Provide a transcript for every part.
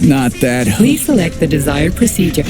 Not that. Please select the desired procedure.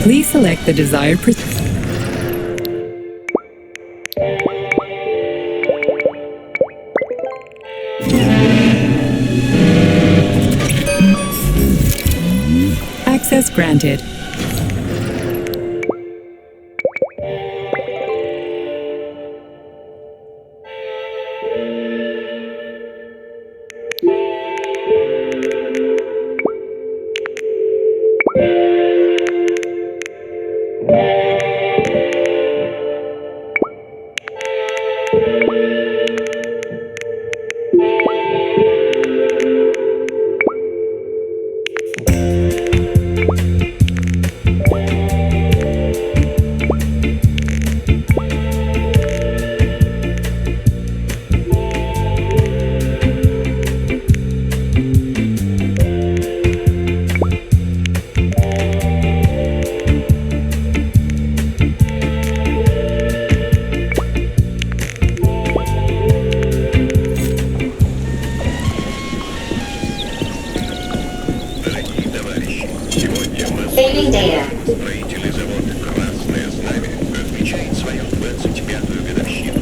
Please select the desired procedure. Access granted. Saving data. Строители завода «Красное знамя» отмечает свою 25-ю годовщину.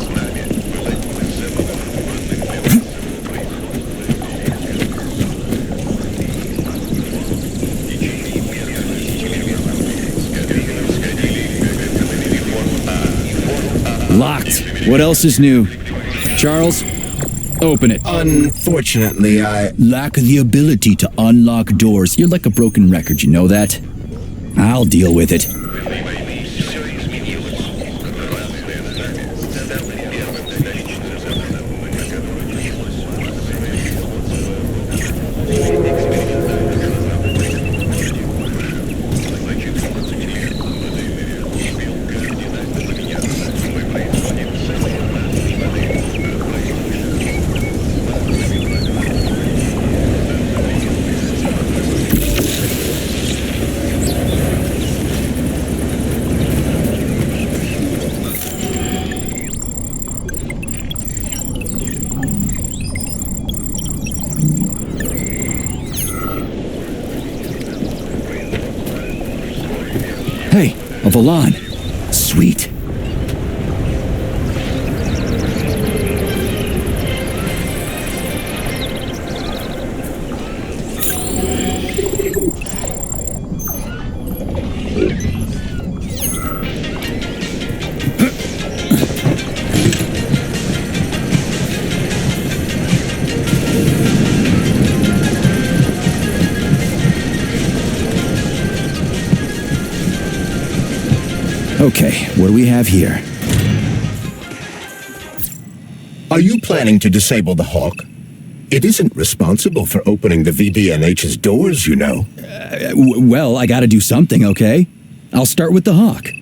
Знамя было одним из самых важных для массового производства. В течение первых 10 лет сгодили как форму А и форму А. Locked. What else is new? Charles, open it. Unfortunately, I... Lack the ability to unlock doors. You're like a broken record, you know that? I'll deal with it. Все изменилось. Разные с нами. Задавали первым достаточно западного, как оно началось. Экспериментальных значит, 20 лет успел кардинально поменяться. Мы производим самые разные модели. Hey, a Valan. Sweet. Okay, what do we have here? Are you planning to disable the Hawk? It isn't responsible for opening the VDNH's doors, you know. Well, I gotta do something, okay? I'll start with the Hawk.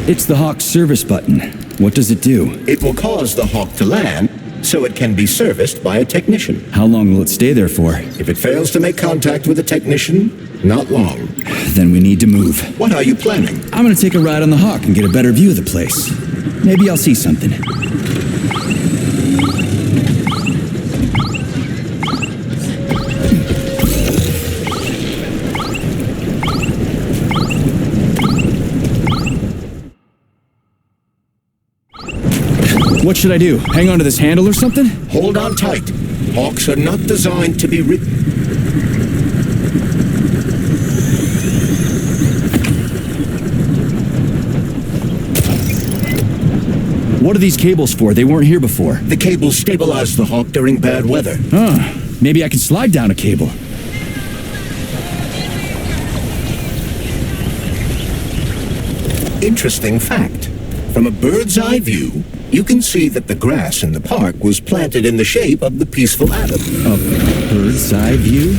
It's the Hawk's service button. What does it do? It will cause the Hawk to land, so it can be serviced by a technician. How long will it stay there for? If it fails to make contact with a technician, not long. Then we need to move. What are you planning? I'm gonna take a ride on the Hawk and get a better view of the place. Maybe I'll see something. What should I do? Hang on to this handle or something? Hold on tight. Hawks are not designed to be ridden. What are these cables for? They weren't here before. The cables stabilize the Hawk during bad weather. Maybe I can slide down a cable. Interesting fact. From a bird's eye view, you can see that the grass in the park was planted in the shape of the peaceful atom. A bird's eye view?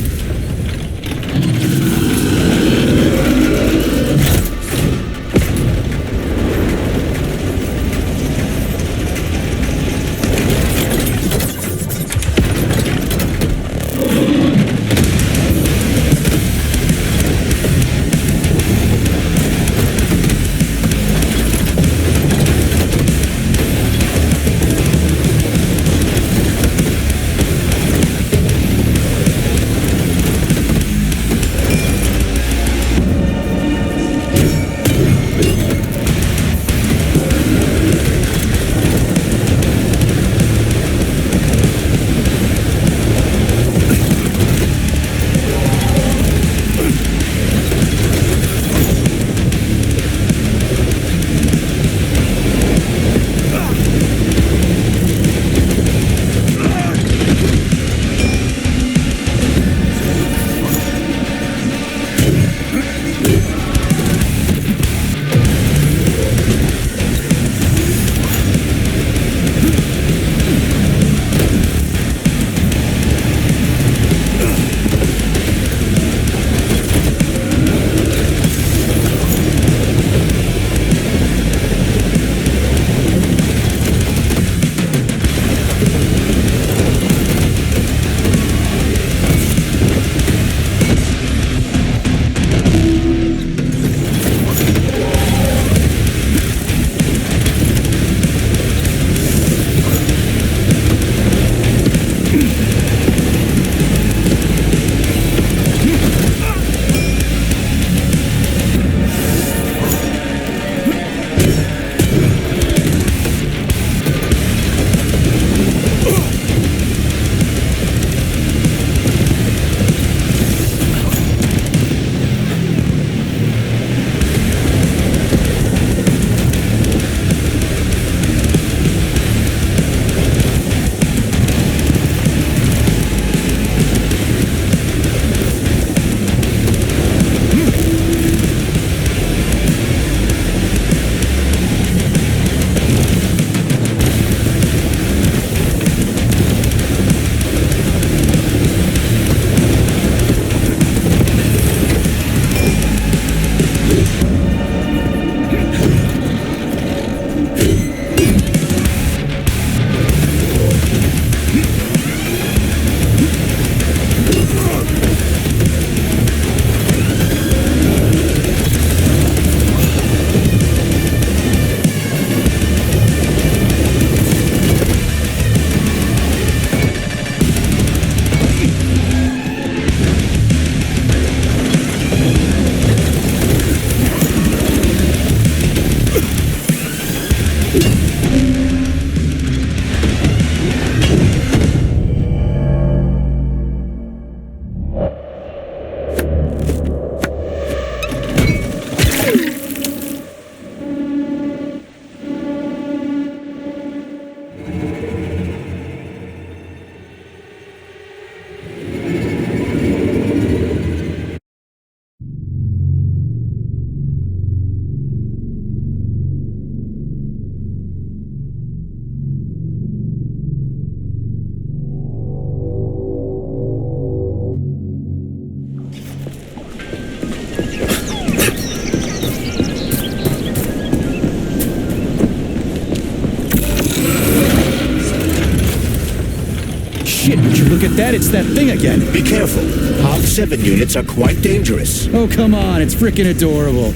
shit, would you look at that? It's that thing again. Be careful. Hog 7 units are quite dangerous. Oh, come on, it's freaking adorable.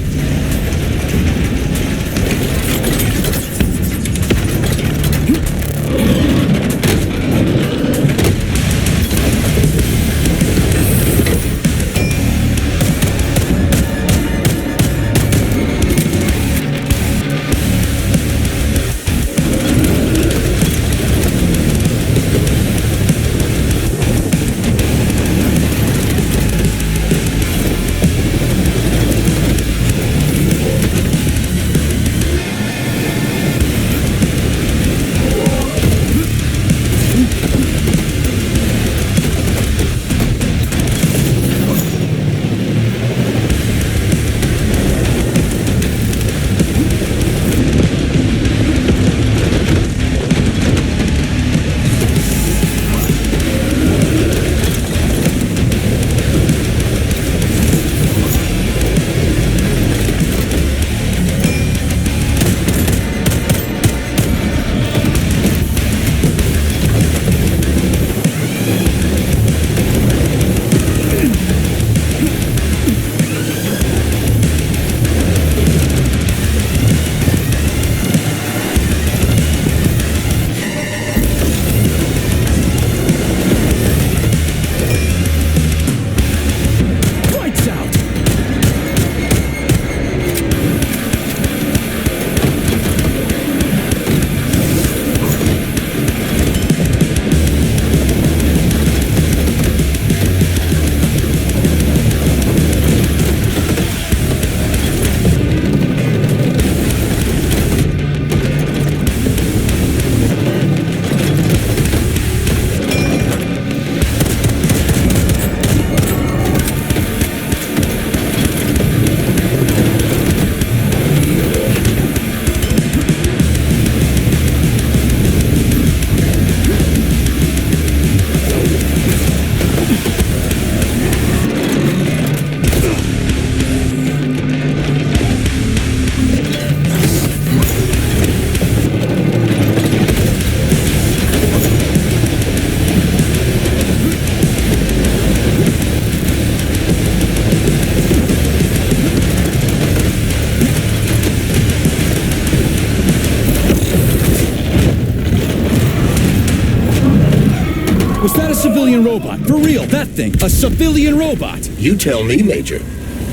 Was that a civilian robot? For real, that thing. A civilian robot. You tell me, Major.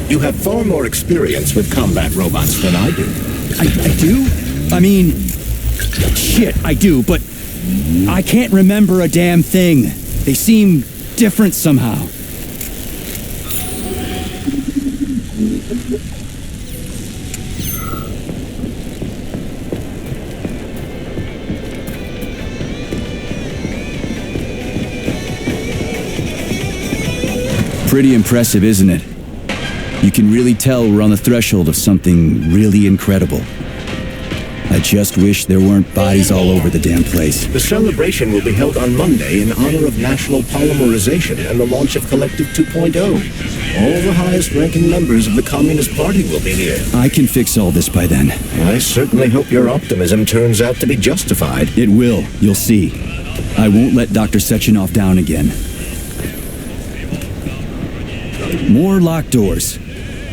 You have far more experience with combat robots than I do. I do? I mean, shit, I do, but I can't remember a damn thing. They seem different somehow. Pretty impressive, isn't it? You can really tell we're on the threshold of something really incredible. I just wish there weren't bodies all over the damn place. The celebration will be held on Monday in honor of National Polymerization and the launch of Collective 2.0. All the highest-ranking members of the Communist Party will be here. I can fix all this by then. I certainly hope your optimism turns out to be justified. It will, you'll see. I won't let Dr. Sechenov down again. More locked doors.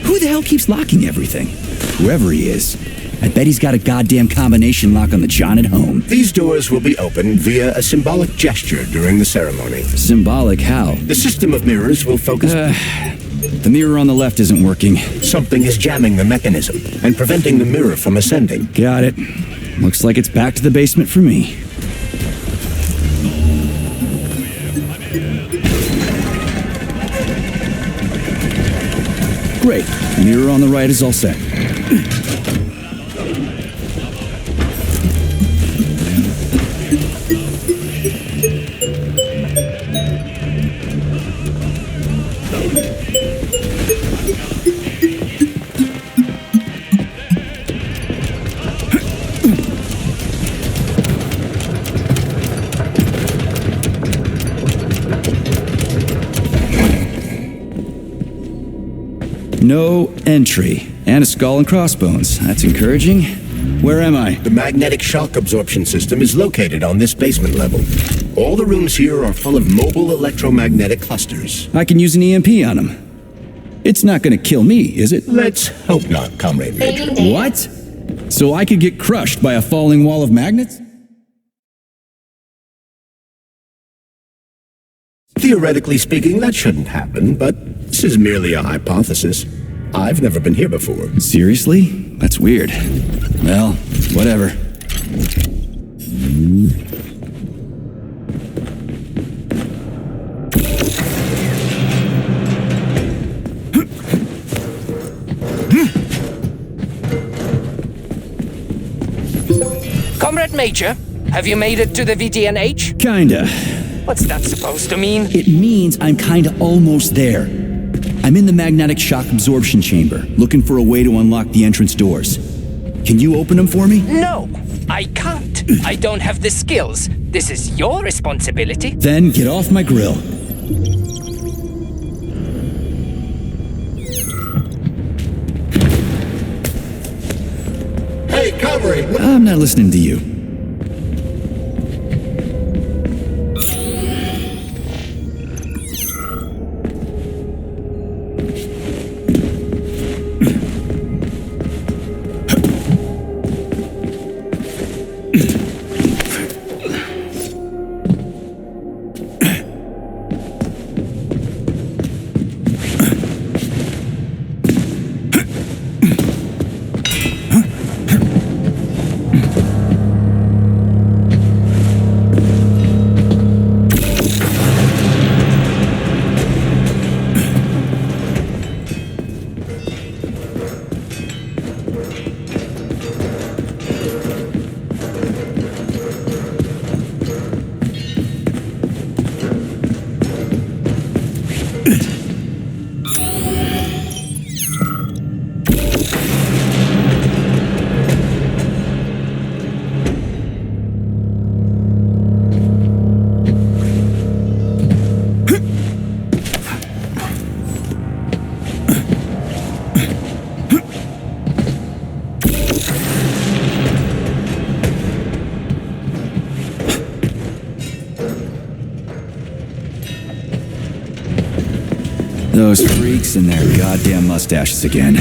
Who the hell keeps locking everything? Whoever he is. I bet he's got a goddamn combination lock on the John at home. These doors will be opened via a symbolic gesture during the ceremony. Symbolic how? The system of mirrors will focus... The mirror on the left isn't working. Something is jamming the mechanism and preventing the mirror from ascending. Got it. Looks like it's back to the basement for me. Great. Mirror on the right is all set. No entry. And a skull and crossbones. That's encouraging. Where am I? The magnetic shock absorption system is located on this basement level. All the rooms here are full of mobile electromagnetic clusters. I can use an EMP on them. It's not gonna kill me, is it? Let's hope not, Comrade Major. What? So I could get crushed by a falling wall of magnets? Theoretically speaking, that shouldn't happen, but this is merely a hypothesis. I've never been here before. Seriously? That's weird. Well, whatever. Comrade Major, have you made it to the VTNH? Kinda. What's that supposed to mean? It means I'm kinda almost there. I'm in the magnetic shock absorption chamber, looking for a way to unlock the entrance doors. Can you open them for me? No, I can't. I don't have the skills. This is your responsibility. Then get off my grill. Hey, Comrade! I'm not listening to you. Those freaks and their goddamn mustaches again.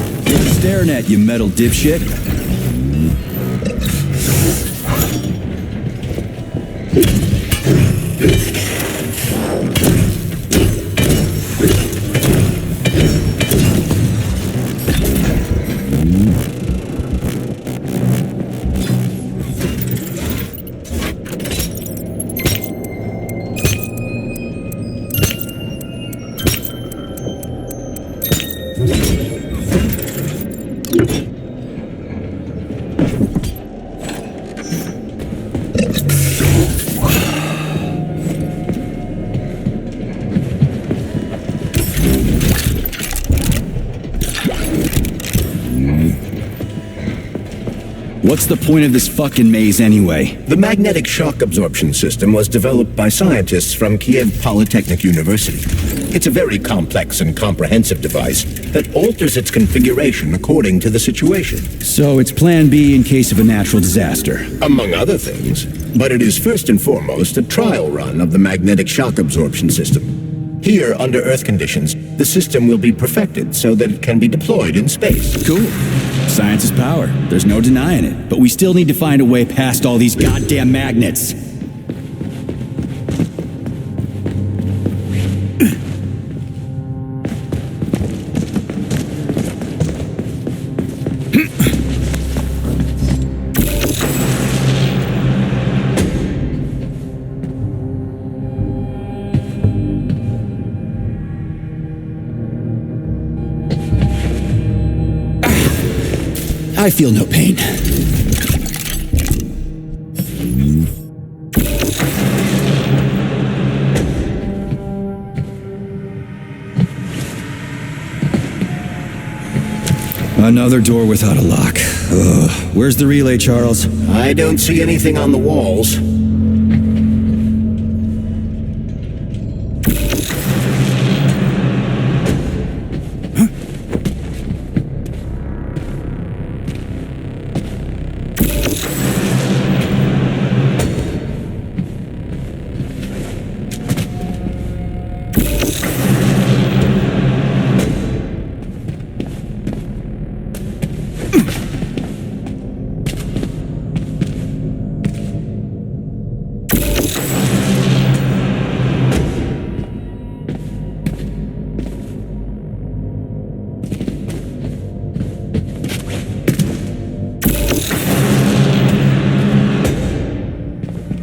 What are you staring at, you metal dipshit? What's the point of this fucking maze anyway? The magnetic shock absorption system was developed by scientists from Kiev Polytechnic University. It's a very complex and comprehensive device that alters its configuration according to the situation. So it's plan B in case of a natural disaster. Among other things. But it is first and foremost a trial run of the magnetic shock absorption system. Here, under Earth conditions, the system will be perfected so that it can be deployed in space. Cool. Science is power. There's no denying it. But we still need to find a way past all these goddamn magnets. I feel no pain. Another door without a lock. Ugh. Where's the relay, Charles? I don't see anything on the walls.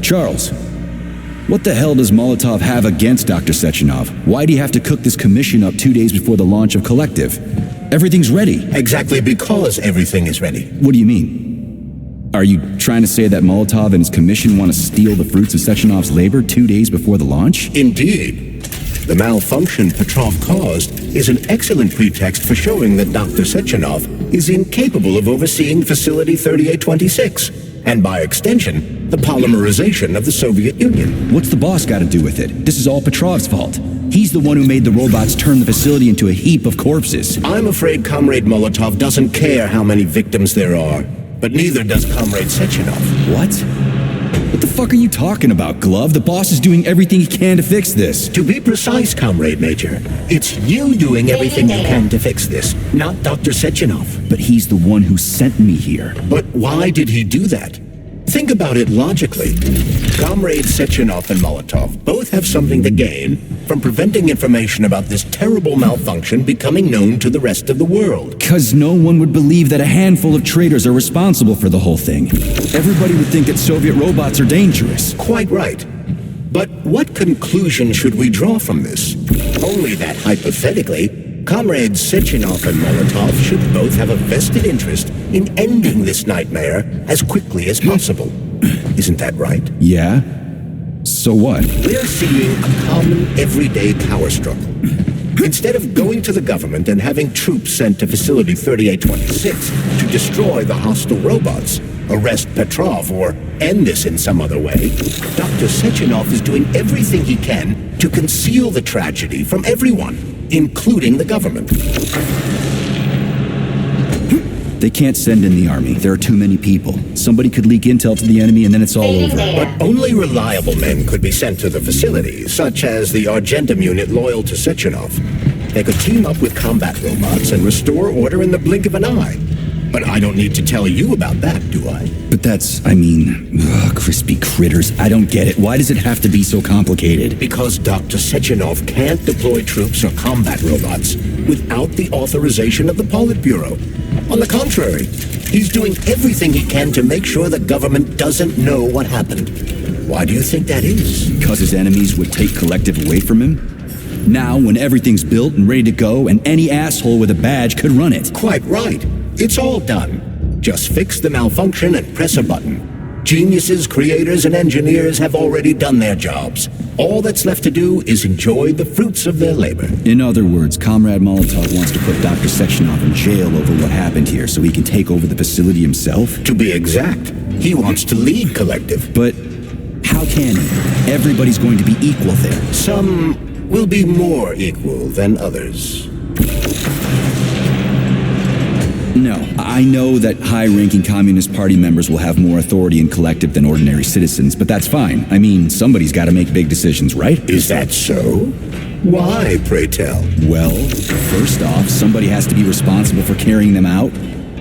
Charles, what the hell does Molotov have against Dr. Sechenov? Why'd he have to cook this commission up 2 days before the launch of Collective? Everything's ready. Exactly because everything is ready. What do you mean? Are you trying to say that Molotov and his commission want to steal the fruits of Sechenov's labor 2 days before the launch? Indeed. The malfunction Petrov caused is an excellent pretext for showing that Dr. Sechenov is incapable of overseeing Facility 3826, and by extension, the polymerization of the Soviet Union. What's the boss got to do with it? This is all Petrov's fault. He's the one who made the robots turn the facility into a heap of corpses. I'm afraid Comrade Molotov doesn't care how many victims there are, but neither does Comrade Sechenov. What? What the fuck are you talking about, Glove? The boss is doing everything he can to fix this. To be precise, Comrade Major, it's you doing everything you can to fix this, not Dr. Sechenov. But he's the one who sent me here. But why did he do that? Think about it logically. Comrade Sechenov and Molotov both have something to gain from preventing information about this terrible malfunction becoming known to the rest of the world. Because no one would believe that a handful of traitors are responsible for the whole thing. Everybody would think that Soviet robots are dangerous. Quite right. But what conclusion should we draw from this? Only that hypothetically, Comrades Sechenov and Molotov should both have a vested interest in ending this nightmare as quickly as possible. Isn't that right? Yeah? So what? We're seeing a common, everyday power struggle. Instead of going to the government and having troops sent to Facility 3826 to destroy the hostile robots, arrest Petrov, or end this in some other way, Dr. Sechenov is doing everything he can to conceal the tragedy from everyone, including the government. They can't send in the army. There are too many people. Somebody could leak intel to the enemy and then it's all over. But only reliable men could be sent to the facility, such as the Armaggedon unit loyal to Sechenov. They could team up with combat robots and restore order in the blink of an eye. But I don't need to tell you about that, do I? But that's, crispy critters. I don't get it. Why does it have to be so complicated? Because Dr. Sechenov can't deploy troops or combat robots without the authorization of the Politburo. On the contrary, he's doing everything he can to make sure the government doesn't know what happened. Why do you think that is? Because his enemies would take Collective away from him? Now, when everything's built and ready to go, and any asshole with a badge could run it. Quite right. It's all done. Just fix the malfunction and press a button. Geniuses, creators, and engineers have already done their jobs. All that's left to do is enjoy the fruits of their labor. In other words, Comrade Molotov wants to put Dr. Sechenov in jail over what happened here so he can take over the facility himself? To be exact, he wants to lead Collective. But how can he? Everybody's going to be equal there. Some will be more equal than others. No, I know that high-ranking Communist Party members will have more authority in Collective than ordinary citizens, but that's fine. I mean, somebody's got to make big decisions, right? Is that so? Why, pray tell? Well, first off, somebody has to be responsible for carrying them out.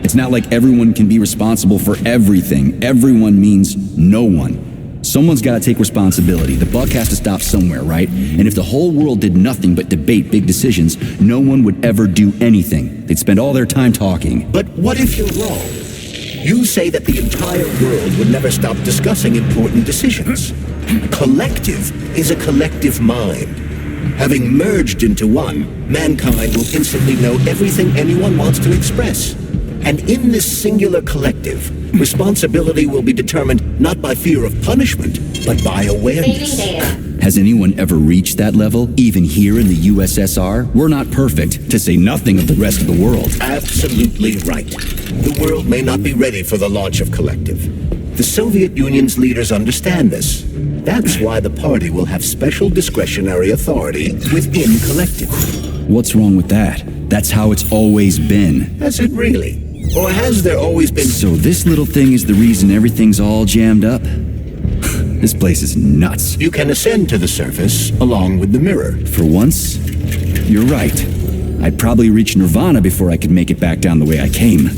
It's not like everyone can be responsible for everything. Everyone means no one. Someone's got to take responsibility. The buck has to stop somewhere, right? And if the whole world did nothing but debate big decisions, no one would ever do anything. They'd spend all their time talking. But what if you're wrong? You say that the entire world would never stop discussing important decisions. Collective is a collective mind. Having merged into one, mankind will instantly know everything anyone wants to express. And in this singular collective, responsibility will be determined not by fear of punishment, but by awareness. Has anyone ever reached that level, even here in the USSR? We're not perfect, to say nothing of the rest of the world. Absolutely right. The world may not be ready for the launch of Collective. The Soviet Union's leaders understand this. That's why the party will have special discretionary authority within Collective. What's wrong with that? That's how it's always been. Has it really? Or has there always been... So this little thing is the reason everything's all jammed up? This place is nuts. You can ascend to the surface along with the mirror. For once, you're right. I'd probably reach Nirvana before I could make it back down the way I came.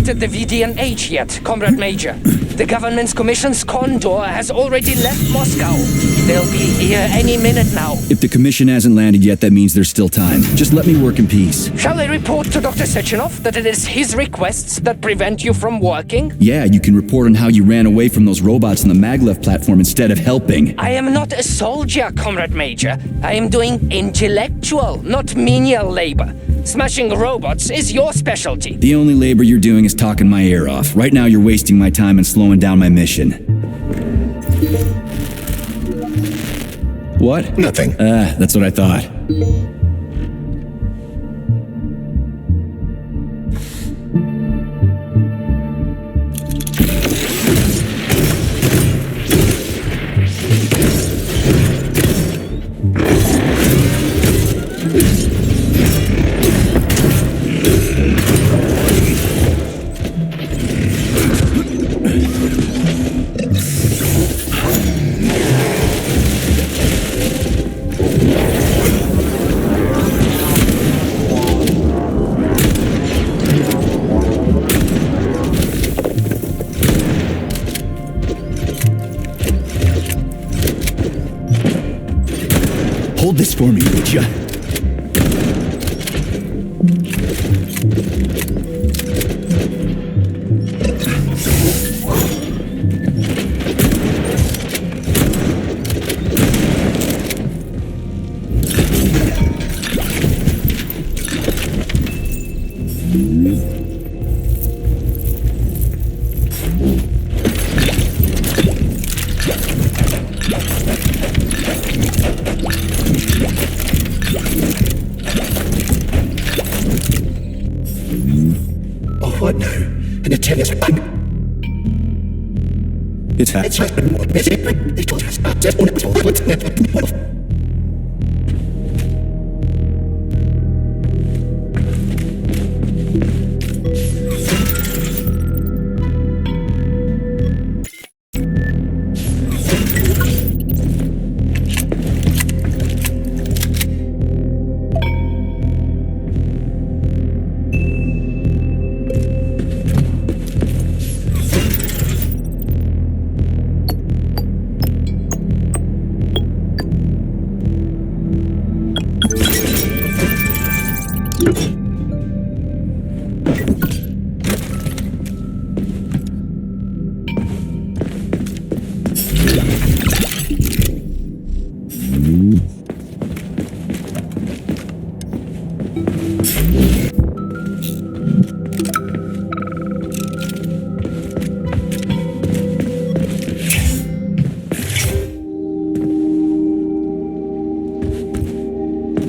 completed the VDN Age yet, Comrade Major. The government's commission's condor has already left Moscow. They'll be here any minute now. If the commission hasn't landed yet, that means there's still time. Just let me work in peace. Shall I report to Dr. Sechenov that it is his requests that prevent you from working? Yeah, you can report on how you ran away from those robots on the maglev platform instead of helping. I am not a soldier, Comrade Major. I am doing intellectual, not menial labor. Smashing robots is your specialty. The only labor you're doing is talking my ear off. Right now you're wasting my time and slowing down my mission. What? Nothing. That's what I thought. Hold this for me, would ya? What now? An attendance. It's happening.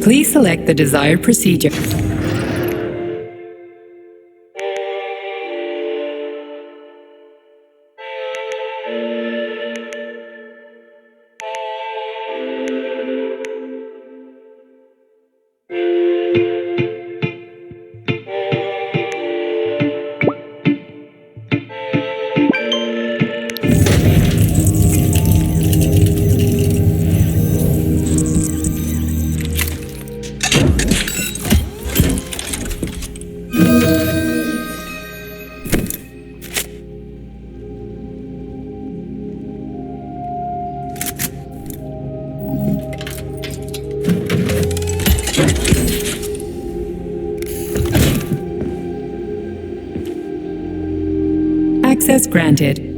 Please select the desired procedure. Access granted.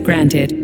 granted.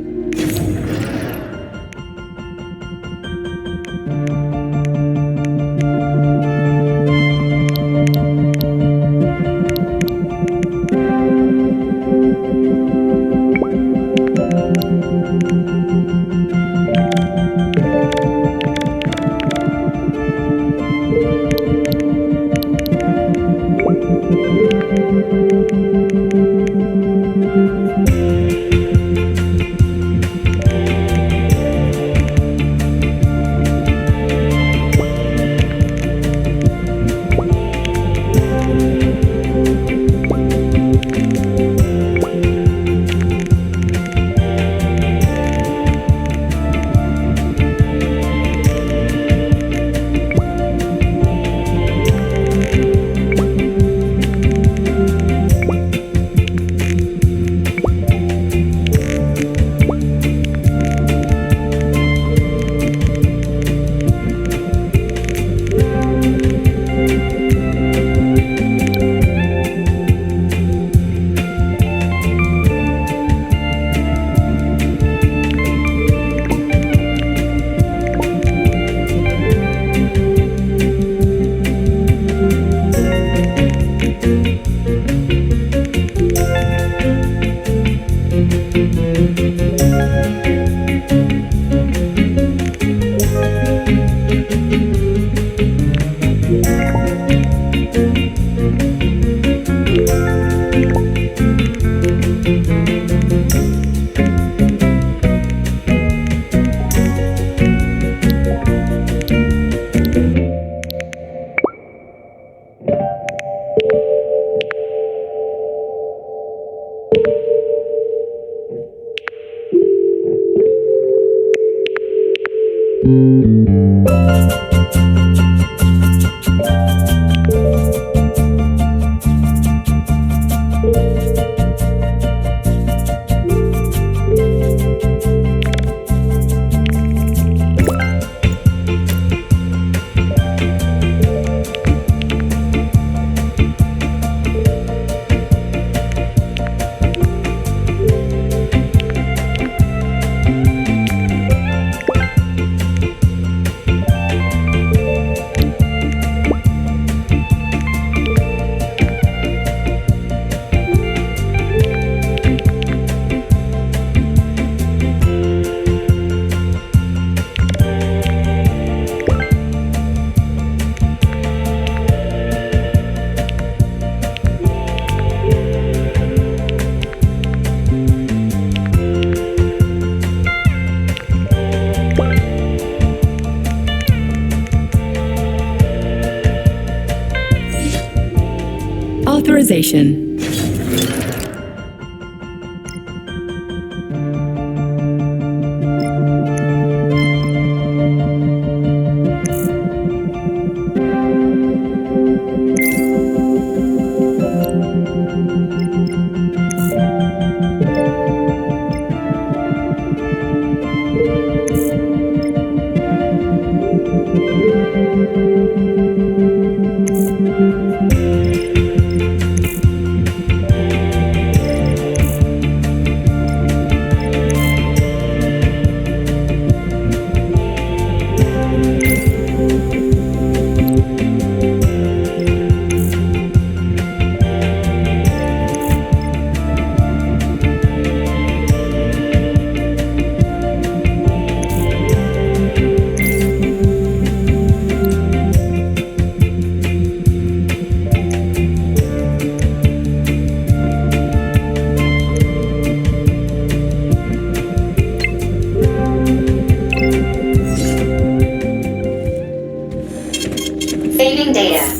Authorization. Saving data.